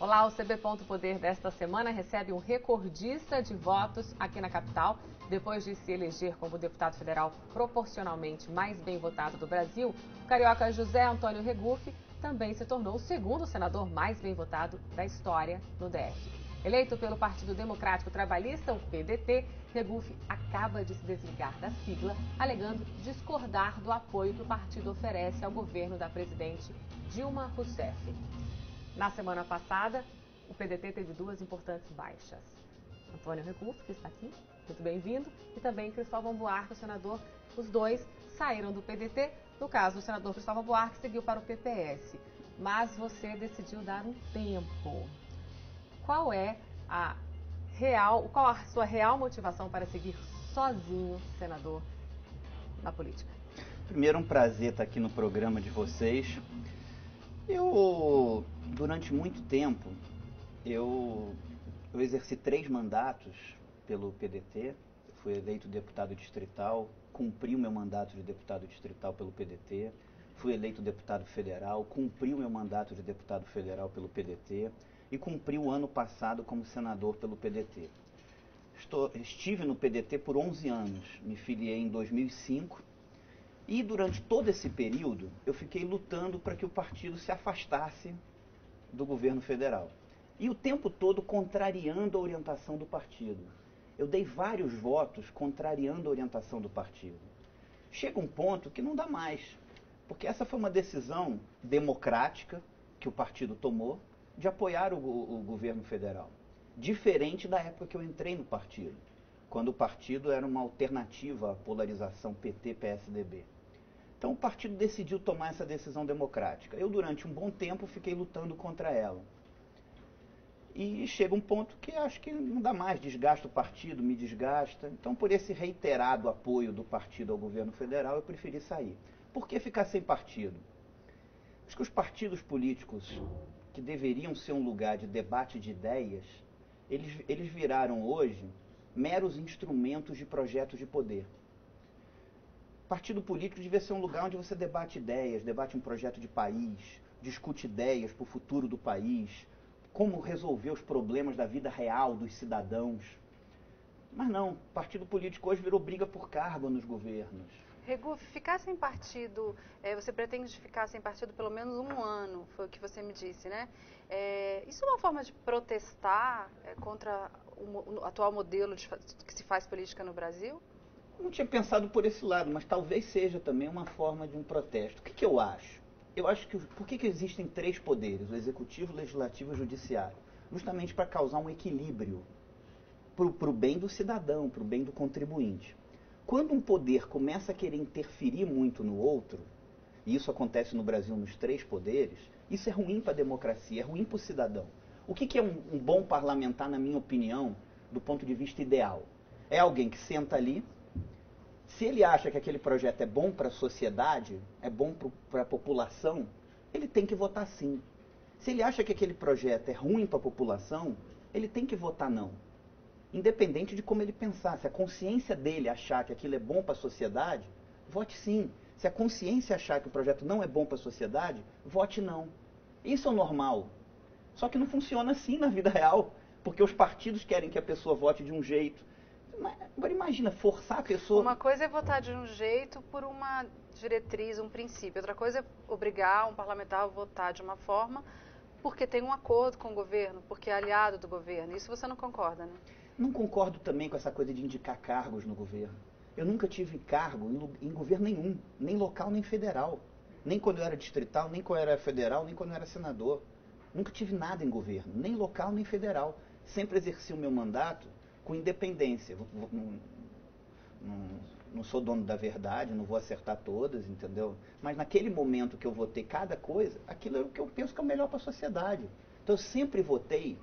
Olá, o CB Ponto Poder desta semana recebe um recordista de votos aqui na capital. Depois de se eleger como deputado federal proporcionalmente mais bem votado do Brasil, o carioca José Antônio Regufe também se tornou o segundo senador mais bem votado da história no DF. Eleito pelo Partido Democrático Trabalhista, o PDT, Regufe acaba de se desligar da sigla, alegando discordar do apoio que o partido oferece ao governo da presidente Dilma Rousseff. Na semana passada, o PDT teve duas importantes baixas. Antônio Regufe, que está aqui, muito bem-vindo, e também Cristóvão Buarque, o senador. Os dois saíram do PDT. No caso, o senador Cristóvão Buarque seguiu para o PPS. Mas você decidiu dar um tempo. Qual a sua real motivação para seguir sozinho, senador, na política? Primeiro, um prazer estar aqui no programa de vocês. Durante muito tempo, eu exerci 3 mandatos pelo PDT. Fui eleito deputado distrital, cumpri o meu mandato de deputado distrital pelo PDT. Fui eleito deputado federal, cumpri o meu mandato de deputado federal pelo PDT. E cumpri o ano passado como senador pelo PDT. Estive no PDT por 11 anos, me filiei em 2005 e durante todo esse período eu fiquei lutando para que o partido se afastasse do governo federal. E o tempo todo contrariando a orientação do partido. Eu dei vários votos contrariando a orientação do partido. Chega um ponto que não dá mais, porque essa foi uma decisão democrática que o partido tomou, de apoiar o governo federal. Diferente da época que eu entrei no partido, quando o partido era uma alternativa à polarização PT-PSDB. Então o partido decidiu tomar essa decisão democrática. Eu, durante um bom tempo, fiquei lutando contra ela. E chega um ponto que acho que não dá mais, desgasta o partido, me desgasta. Então, por esse reiterado apoio do partido ao governo federal, eu preferi sair. Por que ficar sem partido? Acho que os partidos políticos, que deveriam ser um lugar de debate de ideias, eles viraram hoje meros instrumentos de projetos de poder. Partido político devia ser um lugar onde você debate ideias, debate um projeto de país, discute ideias para o futuro do país, como resolver os problemas da vida real dos cidadãos. Mas não, partido político hoje virou briga por cargo nos governos. Regufe, ficar sem partido, você pretende ficar sem partido pelo menos um ano, foi o que você me disse, né? Isso é uma forma de protestar contra o atual modelo que se faz política no Brasil? Eu não tinha pensado por esse lado, mas talvez seja também uma forma de um protesto. O que eu acho? Eu acho que por que existem 3 poderes, o executivo, o legislativo e o judiciário? Justamente para causar um equilíbrio para o bem do cidadão, para o bem do contribuinte. Quando um poder começa a querer interferir muito no outro, e isso acontece no Brasil nos 3 poderes, isso é ruim para a democracia, é ruim para o cidadão. O que é um bom parlamentar, na minha opinião, do ponto de vista ideal? É alguém que senta ali, se ele acha que aquele projeto é bom para a sociedade, é bom para a população, ele tem que votar sim. Se ele acha que aquele projeto é ruim para a população, ele tem que votar não. Independente de como ele pensar. Se a consciência dele achar que aquilo é bom para a sociedade, vote sim. Se a consciência achar que o projeto não é bom para a sociedade, vote não. Isso é o normal. Só que não funciona assim na vida real, porque os partidos querem que a pessoa vote de um jeito. Agora imagina, forçar a pessoa... Uma coisa é votar de um jeito por uma diretriz, um princípio. Outra coisa é obrigar um parlamentar a votar de uma forma porque tem um acordo com o governo, porque é aliado do governo. Isso você não concorda, né? Não concordo também com essa coisa de indicar cargos no governo. Eu nunca tive cargo em governo nenhum, nem local nem federal. Nem quando eu era distrital, nem quando eu era federal, nem quando eu era senador. Nunca tive nada em governo, nem local nem federal. Sempre exerci o meu mandato com independência. Não sou dono da verdade, não vou acertar todas, entendeu? Mas naquele momento que eu votei cada coisa, aquilo é o que eu penso que é o melhor para a sociedade. Então eu sempre votei.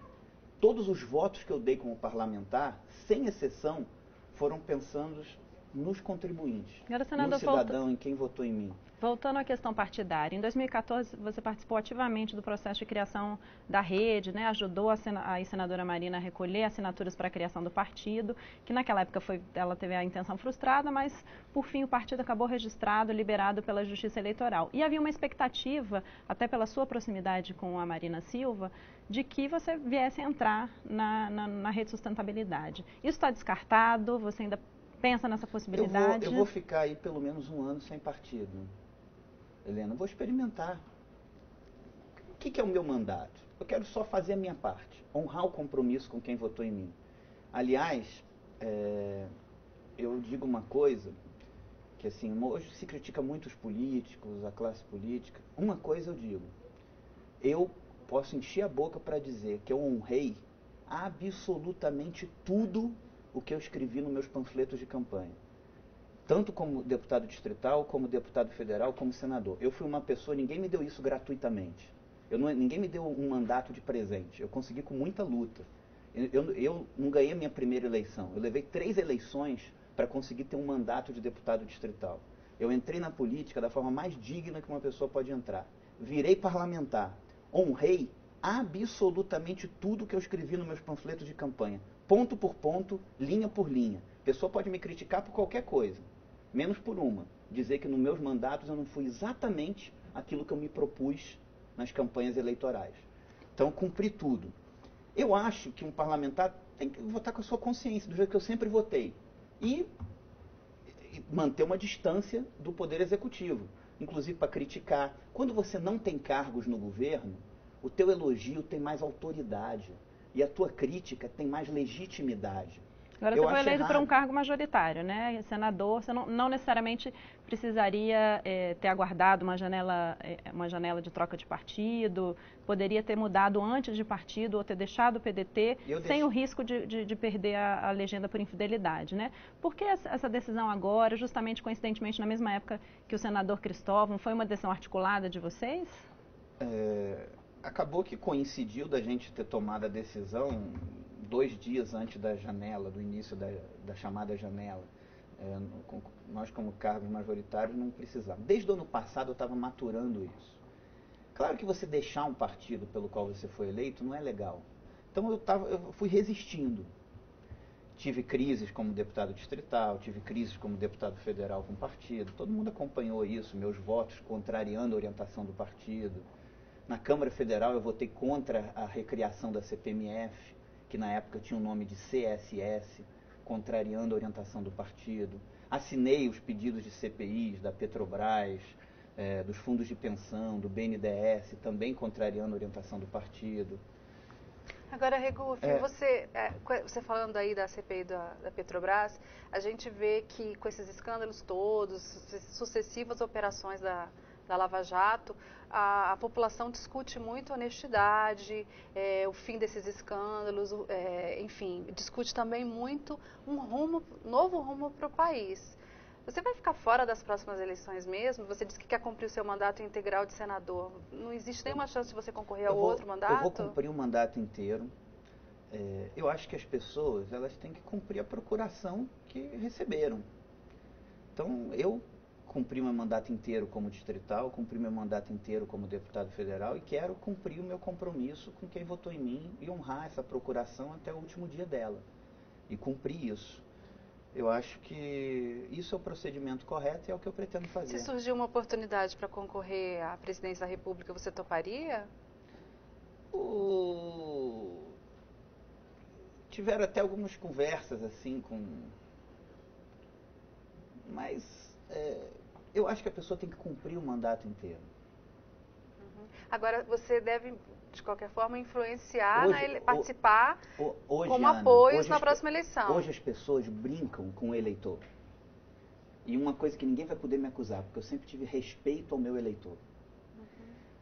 Todos os votos que eu dei como parlamentar, sem exceção, foram pensando nos contribuintes, no cidadão, em quem votou em mim. Voltando à questão partidária, em 2014 você participou ativamente do processo de criação da rede, né? Ajudou a senadora Marina a recolher assinaturas para a criação do partido, que naquela época ela teve a intenção frustrada, mas por fim o partido acabou registrado, liberado pela Justiça Eleitoral. E havia uma expectativa, até pela sua proximidade com a Marina Silva, de que você viesse a entrar na rede sustentabilidade. Isso está descartado? Você ainda pensa nessa possibilidade? Eu vou ficar aí pelo menos um ano sem partido. Helena, vou experimentar. O que é o meu mandato? Eu quero só fazer a minha parte, honrar o compromisso com quem votou em mim. Aliás, eu digo uma coisa, que assim, hoje se critica muito os políticos, a classe política. Uma coisa eu digo, eu posso encher a boca para dizer que eu honrei absolutamente tudo o que eu escrevi nos meus panfletos de campanha. Tanto como deputado distrital, como deputado federal, como senador. Eu fui uma pessoa, ninguém me deu isso gratuitamente. Ninguém me deu um mandato de presente. Eu consegui com muita luta. Eu não ganhei a minha primeira eleição. Eu levei 3 eleições para conseguir ter um mandato de deputado distrital. Eu entrei na política da forma mais digna que uma pessoa pode entrar. Virei parlamentar. Honrei absolutamente tudo que eu escrevi nos meus panfletos de campanha. Ponto por ponto, linha por linha. A pessoa pode me criticar por qualquer coisa. Menos por uma, dizer que nos meus mandatos eu não fui exatamente aquilo que eu me propus nas campanhas eleitorais. Então, cumpri tudo. Eu acho que um parlamentar tem que votar com a sua consciência, do jeito que eu sempre votei. E manter uma distância do poder executivo, inclusive para criticar. Quando você não tem cargos no governo, o teu elogio tem mais autoridade e a tua crítica tem mais legitimidade. Agora você foi eleito para um cargo majoritário, né? Senador, você não necessariamente precisaria ter aguardado uma janela de troca de partido, poderia ter mudado antes de partido ou ter deixado o PDT sem o risco de perder a legenda por infidelidade, né? Por que essa decisão agora, justamente coincidentemente na mesma época que o senador Cristóvão, foi uma decisão articulada de vocês? Acabou que coincidiu da gente ter tomado a decisão 2 dias antes da janela, do início da chamada janela. Nós, como cargos majoritários, não precisávamos. Desde o ano passado eu estava maturando isso. Claro que você deixar um partido pelo qual você foi eleito não é legal. Então eu fui resistindo. Tive crises como deputado distrital, tive crises como deputado federal com o partido. Todo mundo acompanhou isso, meus votos contrariando a orientação do partido. Na Câmara Federal eu votei contra a recriação da CPMF, que na época tinha o nome de CSS, contrariando a orientação do partido. Assinei os pedidos de CPIs da Petrobras, dos fundos de pensão, do BNDES, também contrariando a orientação do partido. Agora, Regu, você falando aí da CPI da Petrobras, a gente vê que com esses escândalos todos, sucessivas operações da Lava Jato, a população discute muito a honestidade, o fim desses escândalos, enfim, discute também muito um novo rumo para o país. Você vai ficar fora das próximas eleições mesmo? Você disse que quer cumprir o seu mandato integral de senador. Não existe nenhuma chance de você concorrer a outro mandato? Eu vou cumprir o mandato inteiro. Eu acho que as pessoas elas têm que cumprir a procuração que receberam. Então, eu cumpri meu mandato inteiro como distrital, cumpri meu mandato inteiro como deputado federal e quero cumprir o meu compromisso com quem votou em mim e honrar essa procuração até o último dia dela. E cumprir isso. Eu acho que isso é o procedimento correto e é o que eu pretendo fazer. Se surgir uma oportunidade para concorrer à presidência da República, você toparia? Tiveram até algumas conversas assim mas eu acho que a pessoa tem que cumprir o mandato inteiro. Agora, você deve, de qualquer forma, influenciar, participar hoje, como Ana, apoios na próxima eleição. Hoje as pessoas brincam com o eleitor. E uma coisa que ninguém vai poder me acusar, porque eu sempre tive respeito ao meu eleitor.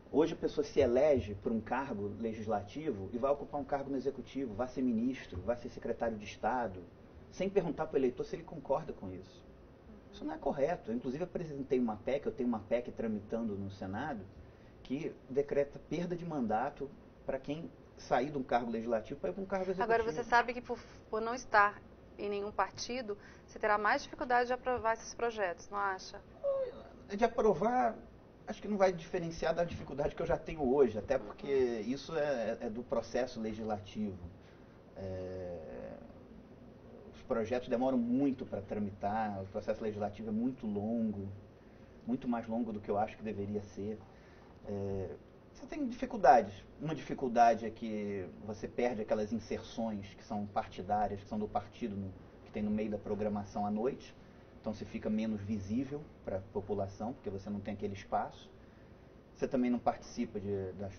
Hoje a pessoa se elege por um cargo legislativo e vai ocupar um cargo no executivo, vai ser ministro, vai ser secretário de Estado, sem perguntar para o eleitor se ele concorda com isso. Isso não é correto. Eu, inclusive, apresentei uma PEC, eu tenho uma PEC tramitando no Senado, que decreta perda de mandato para quem sair de um cargo legislativo para ir para um cargo executivo. Agora, você sabe que por não estar em nenhum partido, você terá mais dificuldade de aprovar esses projetos, não acha? de aprovar, acho que não vai diferenciar da dificuldade que eu já tenho hoje, até porque isso é do processo legislativo. Os projetos demoram muito para tramitar, o processo legislativo é muito longo, muito mais longo do que eu acho que deveria ser. Você tem dificuldades. Uma dificuldade é que você perde aquelas inserções que são partidárias, que são do partido, que tem no meio da programação à noite. Então você fica menos visível para a população, porque você não tem aquele espaço. Você também não participa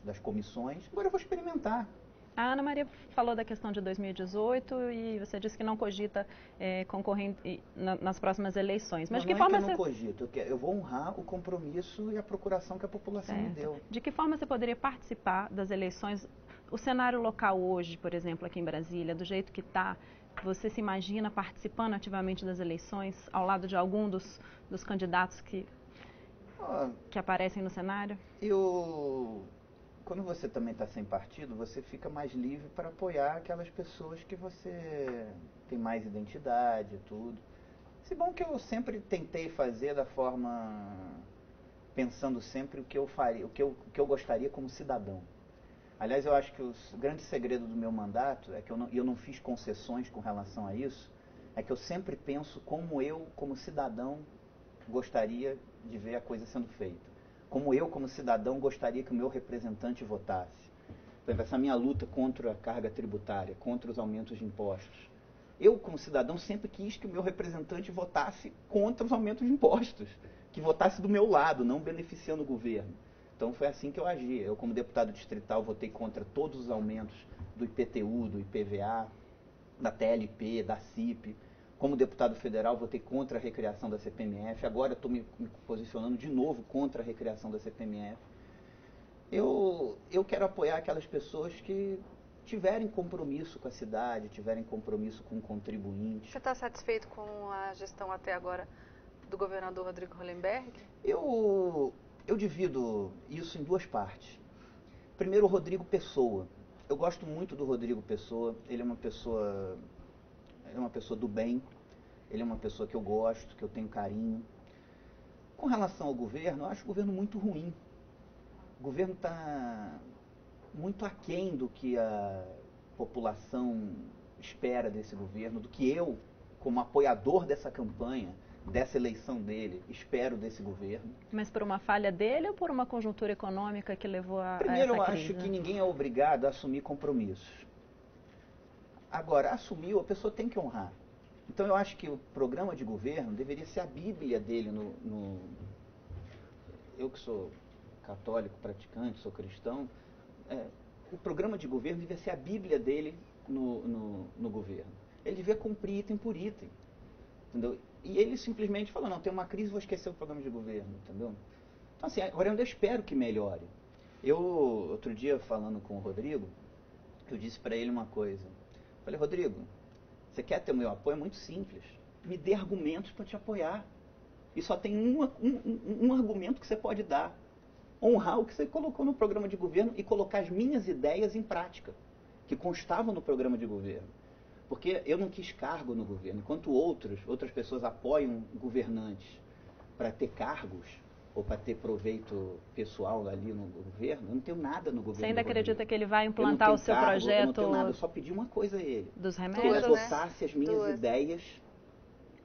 das comissões. Agora eu vou experimentar. A Ana Maria falou da questão de 2018 e você disse que não cogita concorrer nas próximas eleições. Mas não, de que não forma é que eu não cogito, eu vou honrar o compromisso e a procuração que a população me deu. De que forma você poderia participar das eleições? O cenário local hoje, por exemplo, aqui em Brasília, do jeito que está, você se imagina participando ativamente das eleições ao lado de algum dos candidatos que aparecem no cenário? Quando você também está sem partido, você fica mais livre para apoiar aquelas pessoas que você tem mais identidade e tudo. Se bom que eu sempre tentei fazer da forma, pensando sempre o que eu faria, o que eu gostaria como cidadão. Aliás, eu acho que o grande segredo do meu mandato é que eu não fiz concessões com relação a isso, é que eu sempre penso como eu, como cidadão, gostaria de ver a coisa sendo feita. Como eu, como cidadão, gostaria que o meu representante votasse. Por exemplo, essa minha luta contra a carga tributária, contra os aumentos de impostos. Eu, como cidadão, sempre quis que o meu representante votasse contra os aumentos de impostos, que votasse do meu lado, não beneficiando o governo. Então foi assim que eu agi. Eu, como deputado distrital, votei contra todos os aumentos do IPTU, do IPVA, da TLP, da CIP. Como deputado federal, votei contra a recriação da CPMF. Agora estou me posicionando de novo contra a recriação da CPMF. Eu quero apoiar aquelas pessoas que tiverem compromisso com a cidade, tiverem compromisso com o contribuinte. Você está satisfeito com a gestão até agora do governador Rodrigo Hollenberg? Eu divido isso em duas partes. Primeiro, o Rodrigo Pessoa. Eu gosto muito do Rodrigo Pessoa. Ele é uma pessoa do bem, ele é uma pessoa que eu gosto, que eu tenho carinho. Com relação ao governo, eu acho o governo muito ruim. O governo está muito aquém do que a população espera desse governo, do que eu, como apoiador dessa campanha, dessa eleição dele, espero desse governo. Mas por uma falha dele ou por uma conjuntura econômica que levou a Primeiro, essa eu crise? acho que ninguém é obrigado a assumir compromissos. Agora, assumiu, a pessoa tem que honrar. Então eu acho que o programa de governo deveria ser a Bíblia dele eu que sou católico, praticante, sou cristão, o programa de governo devia ser a Bíblia dele no governo. Ele devia cumprir item por item. Entendeu? E ele simplesmente falou, não, tem uma crise, vou esquecer o programa de governo, entendeu? Então assim, agora eu espero que melhore. Outro dia, falando com o Rodrigo, eu disse para ele uma coisa. Falei, Rodrigo, você quer ter o meu apoio? É muito simples. Me dê argumentos para te apoiar. E só tem um argumento que você pode dar. Honrar o que você colocou no programa de governo e colocar as minhas ideias em prática, que constavam no programa de governo. Porque eu não quis cargo no governo. Enquanto outras pessoas apoiam governantes para ter cargos ou para ter proveito pessoal ali no governo, eu não tenho nada no governo. Você ainda acredita que ele vai implantar o seu projeto? Eu não tenho nada, eu só pedi uma coisa a ele. Dos remédios? Que ele adotasse as minhas ideias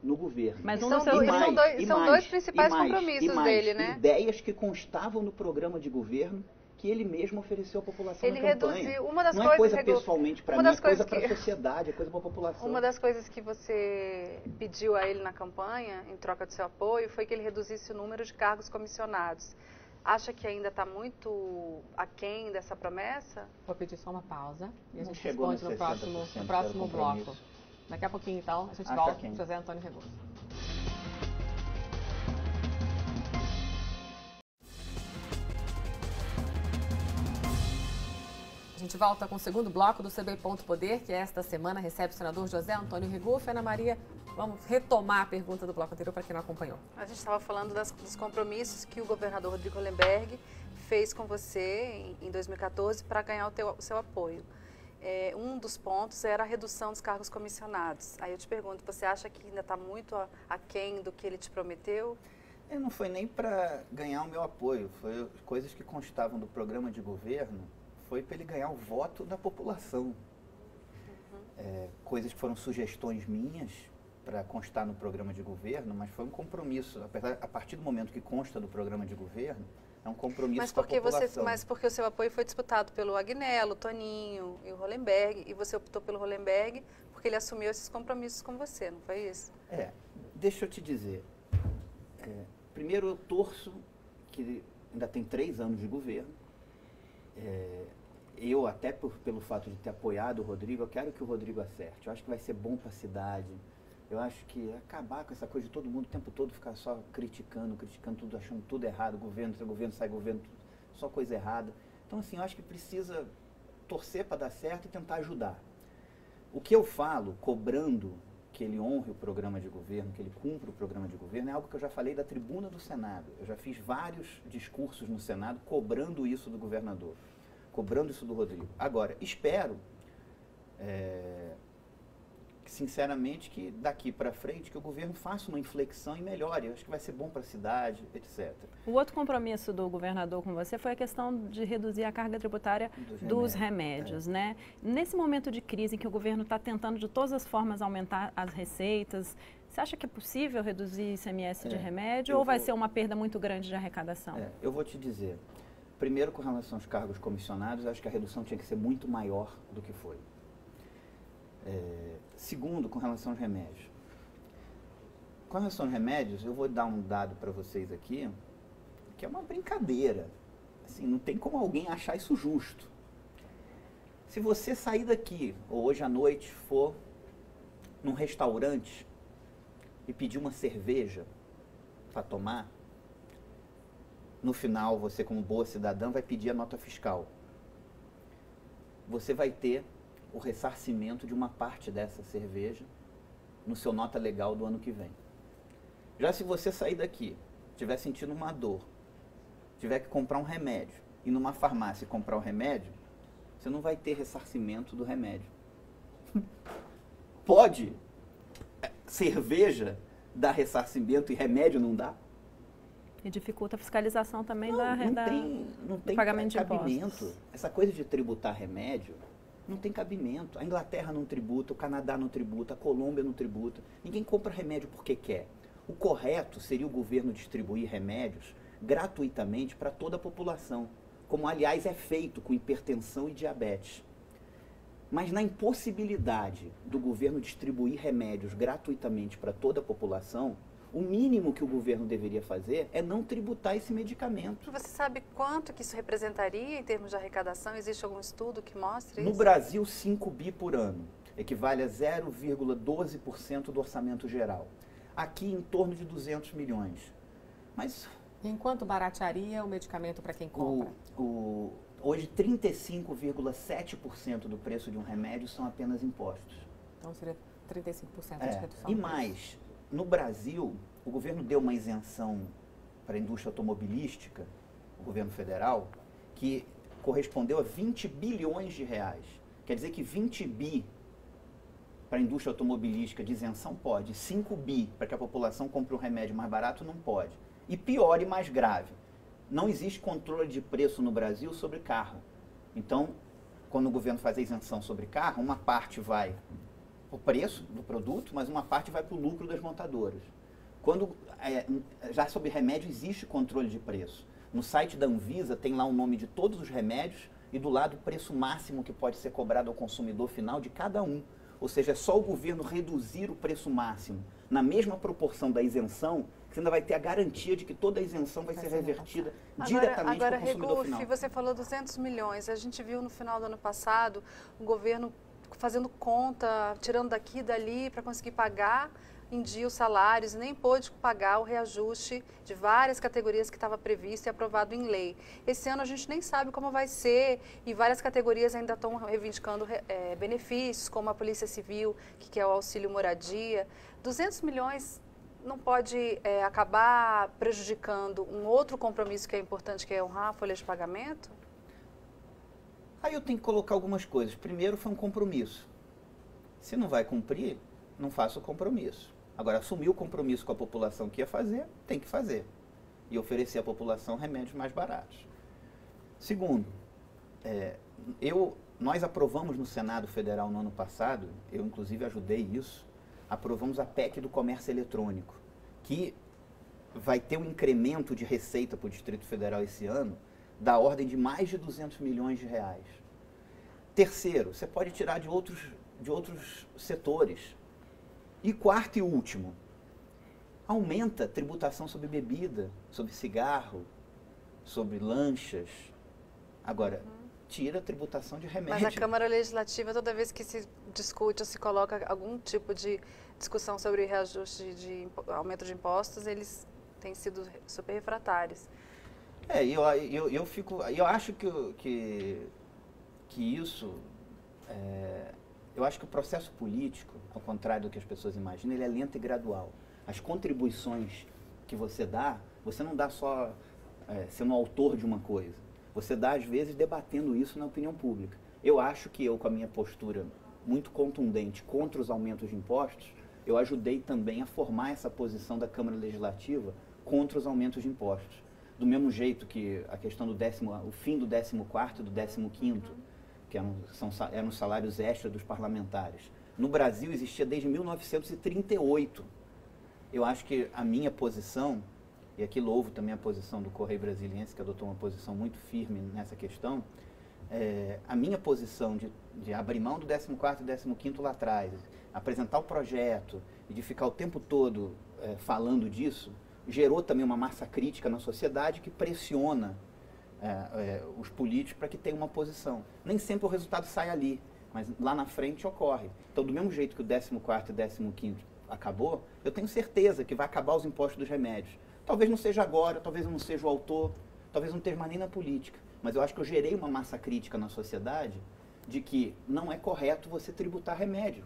no governo. Mas são dois principais compromissos dele, né? Ideias que constavam no programa de governo que ele mesmo ofereceu à população na campanha. Reduziu, uma das não coisas, é coisa pessoalmente para mim, é coisa para a sociedade, é coisa para a população. Uma das coisas que você pediu a ele na campanha, em troca do seu apoio, foi que ele reduzisse o número de cargos comissionados. Acha que ainda está muito aquém dessa promessa? Vou pedir só uma pausa e a Não gente responde no próximo bloco. Daqui a pouquinho, então, a gente volta com José Antônio Regoso. A gente volta com o segundo bloco do CB Ponto Poder, que esta semana recebe o senador José Antônio Regoso. Ana Maria, vamos retomar a pergunta do bloco anterior para quem não acompanhou. A gente estava falando dos compromissos que o governador Rodrigo Hollenberg fez com você em 2014 para ganhar o seu apoio. Um dos pontos era a redução dos cargos comissionados. Aí eu te pergunto, você acha que ainda está muito aquém do que ele te prometeu? Não foi nem para ganhar o meu apoio, foi coisas que constavam do programa de governo, foi para ele ganhar o voto da população. Coisas que foram sugestões minhas para constar no programa de governo, mas foi um compromisso. A partir do momento que consta do programa de governo, é um compromisso com a população. Mas porque o seu apoio foi disputado pelo Agnello, Toninho e o Hollenberg, e você optou pelo Hollenberg porque ele assumiu esses compromissos com você, não foi isso? Deixa eu te dizer. Primeiro, eu torço que ainda tem 3 anos de governo. Eu, até pelo fato de ter apoiado o Rodrigo, eu quero que o Rodrigo acerte. Eu acho que vai ser bom para a cidade. Eu acho que acabar com essa coisa de todo mundo o tempo todo ficar só criticando tudo, achando tudo errado, governo, sai governo, só coisa errada. Então, assim, eu acho que precisa torcer para dar certo e tentar ajudar. O que eu falo, cobrando que ele honre o programa de governo, que ele cumpra o programa de governo, é algo que eu já falei da tribuna do Senado. Eu já fiz vários discursos no Senado cobrando isso do governador, cobrando isso do Rodrigo. Agora, espero, sinceramente, que daqui para frente que o governo faça uma inflexão e melhore. Eu acho que vai ser bom para a cidade, etc. O outro compromisso do governador com você foi a questão de reduzir a carga tributária dos remédios, né? Nesse momento de crise em que o governo está tentando de todas as formas aumentar as receitas, você acha que é possível reduzir ICMS de remédio ou vai ser uma perda muito grande de arrecadação? Eu vou te dizer. Primeiro, com relação aos cargos comissionados, acho que a redução tinha que ser muito maior do que foi. Segundo, com relação aos remédios. Com relação aos remédios, eu vou dar um dado para vocês aqui, que é uma brincadeira. Assim, não tem como alguém achar isso justo. Se você sair daqui, ou hoje à noite for num restaurante e pedir uma cerveja para tomar, no final, você como boa cidadã vai pedir a nota fiscal. Você vai ter o ressarcimento de uma parte dessa cerveja no seu nota legal do ano que vem. Já se você sair daqui, tiver sentindo uma dor, tiver que comprar um remédio, e numa farmácia comprar o remédio, você não vai ter ressarcimento do remédio. Pode cerveja dar ressarcimento e remédio não dá? E dificulta a fiscalização também não tem pagamento de cabimento. impostos. Essa coisa de tributar remédio não tem cabimento. A Inglaterra não tributa, o Canadá não tributa, a Colômbia não tributa. Ninguém compra remédio porque quer. O correto seria o governo distribuir remédios gratuitamente para toda a população, como aliás é feito com hipertensão e diabetes. Mas na impossibilidade do governo distribuir remédios gratuitamente para toda a população, o mínimo que o governo deveria fazer é não tributar esse medicamento. Você sabe quanto que isso representaria em termos de arrecadação? Existe algum estudo que mostre isso? No Brasil, 5 bi por ano. Equivale a 0,12% do orçamento geral. Aqui, em torno de 200 milhões. Mas... Enquanto baratearia o medicamento para quem compra? Hoje, 35,7% do preço de um remédio são apenas impostos. Então, seria 35% de redução. E mais... No Brasil, o governo deu uma isenção para a indústria automobilística, o governo federal, que correspondeu a 20 bilhões de reais. Quer dizer que 20 bi para a indústria automobilística de isenção pode, 5 bi para que a população compre um remédio mais barato não pode. E pior e mais grave, não existe controle de preço no Brasil sobre carro. Então, quando o governo faz a isenção sobre carro, uma parte vai o preço do produto, mas uma parte vai para o lucro das montadoras. Já sobre remédio existe controle de preço. No site da Anvisa tem lá o nome de todos os remédios e do lado o preço máximo que pode ser cobrado ao consumidor final de cada um. Ou seja, é só o governo reduzir o preço máximo na mesma proporção da isenção, que você ainda vai ter a garantia de que toda a isenção vai ser revertida diretamente para o consumidor final. Você falou 200 milhões. A gente viu no final do ano passado o governo fazendo conta, tirando daqui e dali para conseguir pagar em dia os salários, nem pôde pagar o reajuste de várias categorias que estava previsto e aprovado em lei. Esse ano a gente nem sabe como vai ser e várias categorias ainda estão reivindicando benefícios, como a Polícia Civil, que quer o auxílio moradia. 200 milhões não pode acabar prejudicando um outro compromisso que é importante, que é honrar a folha de pagamento? Aí eu tenho que colocar algumas coisas. Primeiro, foi um compromisso. Se não vai cumprir, não faça o compromisso. Agora, assumir o compromisso com a população que ia fazer, tem que fazer. e oferecer à população remédios mais baratos. Segundo, nós aprovamos no Senado Federal no ano passado, eu inclusive ajudei isso, aprovamos a PEC do comércio eletrônico, que vai ter um incremento de receita para o Distrito Federal esse ano da ordem de mais de 200 milhões de reais. Terceiro, você pode tirar de outros setores. E quarto e último, aumenta a tributação sobre bebida, sobre cigarro, sobre lanchas. Agora, tira a tributação de remédio. Mas a Câmara Legislativa, toda vez que se discute ou se coloca algum tipo de discussão sobre reajuste de aumento de impostos, eles têm sido super refratários. Eu acho que isso, eu acho que o processo político, ao contrário do que as pessoas imaginam, ele é lento e gradual. As contribuições que você dá, você não dá só sendo autor de uma coisa. Você dá, às vezes, debatendo isso na opinião pública. Eu acho que eu, com a minha postura muito contundente contra os aumentos de impostos, eu ajudei também a formar essa posição da Câmara Legislativa contra os aumentos de impostos. Do mesmo jeito que a questão do o fim do 14º e do 15º, que eram os salários extras dos parlamentares. No Brasil existia desde 1938. Eu acho que a minha posição, e aqui louvo também a posição do Correio Brasiliense, que adotou uma posição muito firme nessa questão, a minha posição de abrir mão do 14º e 15º lá atrás, apresentar o projeto e de ficar o tempo todo falando disso, gerou também uma massa crítica na sociedade que pressiona os políticos para que tenham uma posição. Nem sempre o resultado sai ali, mas lá na frente ocorre. Então, do mesmo jeito que o 14º e 15º acabou, eu tenho certeza que vai acabar os impostos dos remédios. Talvez não seja agora, talvez eu não seja o autor, talvez não esteja mais nem na política, mas eu acho que eu gerei uma massa crítica na sociedade de que não é correto você tributar remédio.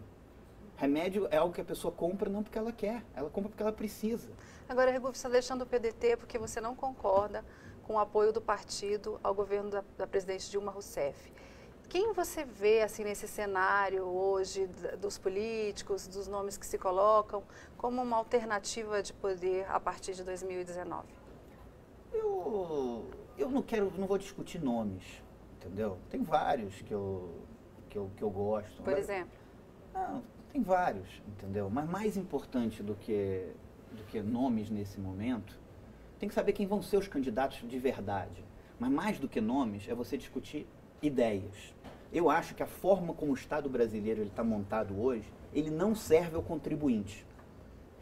Remédio é algo que a pessoa compra não porque ela quer, ela compra porque ela precisa. Agora, Rebu, você está deixando o PDT porque você não concorda com o apoio do partido ao governo da presidente Dilma Rousseff. Quem você vê assim nesse cenário hoje dos políticos, dos nomes que se colocam, como uma alternativa de poder a partir de 2019? Eu não vou discutir nomes, entendeu? Tem vários que eu gosto. Por exemplo? Não, tem vários, entendeu? Mas mais importante do que nomes nesse momento, tem que saber quem vão ser os candidatos de verdade. Mas mais do que nomes, é você discutir ideias. Eu acho que a forma como o Estado brasileiro está montado hoje, ele não serve ao contribuinte.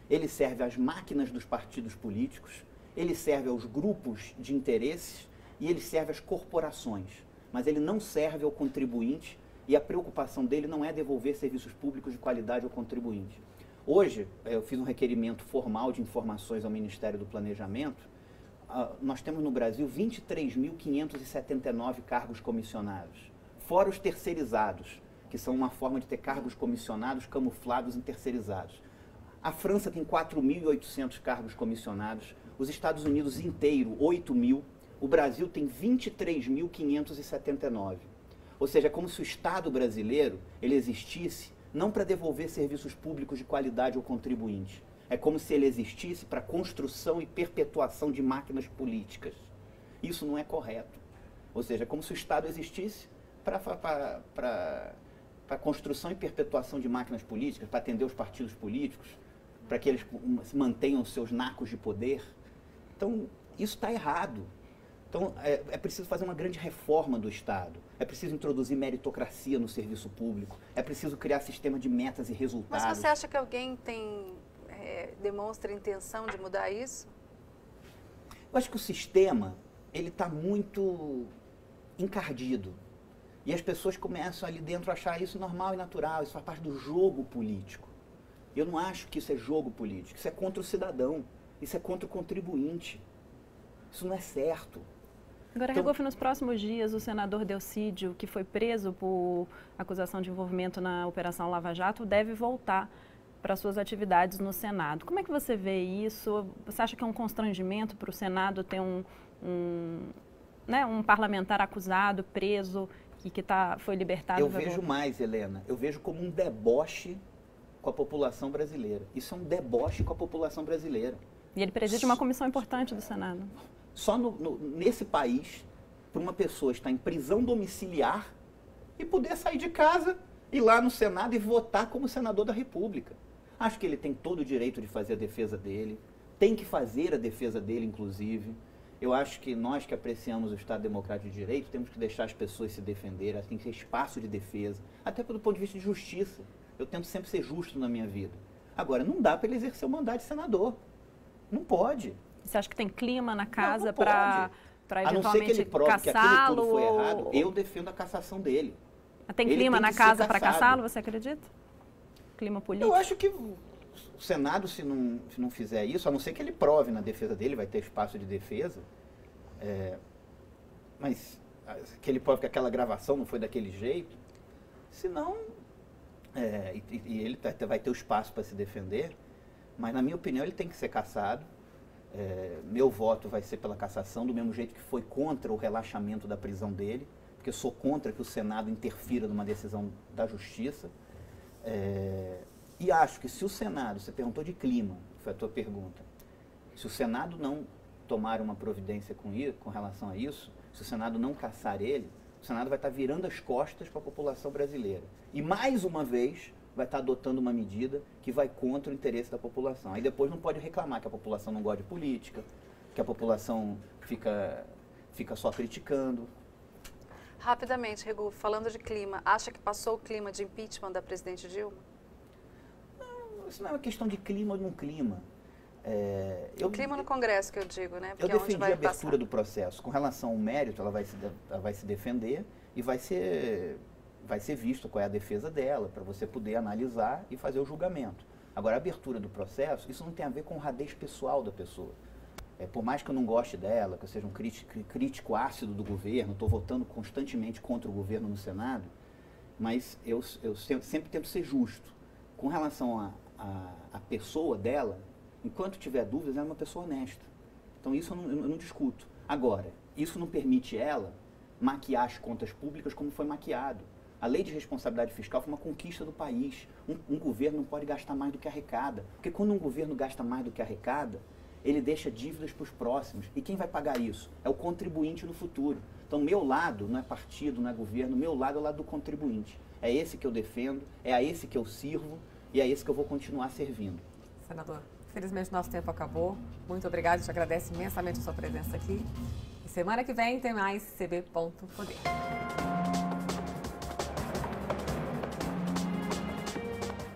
Ele serve às máquinas dos partidos políticos, ele serve aos grupos de interesses e ele serve às corporações. Mas ele não serve ao contribuinte e a preocupação dele não é devolver serviços públicos de qualidade ao contribuinte. Hoje, eu fiz um requerimento formal de informações ao Ministério do Planejamento. Nós temos no Brasil 23.579 cargos comissionados, fora os terceirizados, que são uma forma de ter cargos comissionados camuflados em terceirizados. A França tem 4.800 cargos comissionados, os Estados Unidos inteiro, 8.000, o Brasil tem 23.579. Ou seja, é como se o Estado brasileiro ele existisse não para devolver serviços públicos de qualidade ao contribuinte. É como se ele existisse para construção e perpetuação de máquinas políticas. Isso não é correto. Ou seja, é como se o Estado existisse para construção e perpetuação de máquinas políticas, para atender os partidos políticos, para que eles mantenham seus nacos de poder. Então, isso está errado. Então, é preciso fazer uma grande reforma do Estado. É preciso introduzir meritocracia no serviço público. É preciso criar sistema de metas e resultados. Mas você acha que alguém demonstra intenção de mudar isso? Eu acho que o sistema ele está muito encardido. E as pessoas começam ali dentro a achar isso normal e natural. Isso faz parte do jogo político. Eu não acho que isso é jogo político. Isso é contra o cidadão. Isso é contra o contribuinte. Isso não é certo. Agora, Regoff, nos próximos dias, o senador Delcídio, que foi preso por acusação de envolvimento na Operação Lava Jato, deve voltar para suas atividades no Senado. Como é que você vê isso? Você acha que é um constrangimento para o Senado ter um parlamentar acusado, preso, que foi libertado? Eu vejo mais, Helena. Eu vejo como um deboche com a população brasileira. Isso é um deboche com a população brasileira. E ele preside uma comissão importante do Senado. Só nesse país, para uma pessoa estar em prisão domiciliar e poder sair de casa, ir lá no Senado e votar como senador da República. Acho que ele tem todo o direito de fazer a defesa dele, tem que fazer a defesa dele, inclusive. Eu acho que nós que apreciamos o Estado Democrático de Direito temos que deixar as pessoas se defenderem, tem que ter espaço de defesa, até pelo ponto de vista de justiça. Eu tento sempre ser justo na minha vida. Agora, não dá para ele exercer o mandato de senador. Não pode. Você acha que tem clima na casa não para a não ser que ele prove que aquilo tudo foi errado, eu defendo a cassação dele. Tem clima na casa para cassá-lo, você acredita? Clima político? Eu acho que o Senado, se não fizer isso, a não ser que ele prove na defesa dele, vai ter espaço de defesa, mas que ele prove que aquela gravação não foi daquele jeito, senão, e ele vai ter o espaço para se defender, mas na minha opinião ele tem que ser cassado. Meu voto vai ser pela cassação, do mesmo jeito que foi contra o relaxamento da prisão dele, porque eu sou contra que o Senado interfira numa decisão da Justiça. E acho que se o Senado, você perguntou de clima, foi a tua pergunta, se o Senado não tomar uma providência com relação a isso, se o Senado não cassar ele, o Senado vai estar virando as costas para a população brasileira. E mais uma vez vai estar adotando uma medida que vai contra o interesse da população. Aí depois não pode reclamar que a população não gosta de política, que a população fica só criticando. Rapidamente, Regu, falando de clima, acha que passou o clima de impeachment da presidente Dilma? Não, isso não é uma questão de clima ou não clima. O clima no Congresso, que eu digo, né? Porque eu defendi a abertura do processo. Com relação ao mérito, ela vai se defender e vai ser visto qual é a defesa dela, para você poder analisar e fazer o julgamento. Agora, a abertura do processo, isso não tem a ver com o radez pessoal da pessoa. Por mais que eu não goste dela, que eu seja um crítico ácido do governo, estou votando constantemente contra o governo no Senado, mas eu sempre tento ser justo. Com relação à pessoa dela, enquanto tiver dúvidas, ela é uma pessoa honesta. Então isso eu não discuto. Agora, isso não permite ela maquiar as contas públicas como foi maquiado. A lei de responsabilidade fiscal foi uma conquista do país. Um governo não pode gastar mais do que arrecada. Porque quando um governo gasta mais do que arrecada, ele deixa dívidas para os próximos. E quem vai pagar isso? É o contribuinte no futuro. Então, meu lado não é partido, não é governo, meu lado é o lado do contribuinte. É esse que eu defendo, é a esse que eu sirvo e é esse que eu vou continuar servindo. Senador, infelizmente nosso tempo acabou. Muito obrigado, a gente agradece imensamente a sua presença aqui. E semana que vem tem mais CB.poder.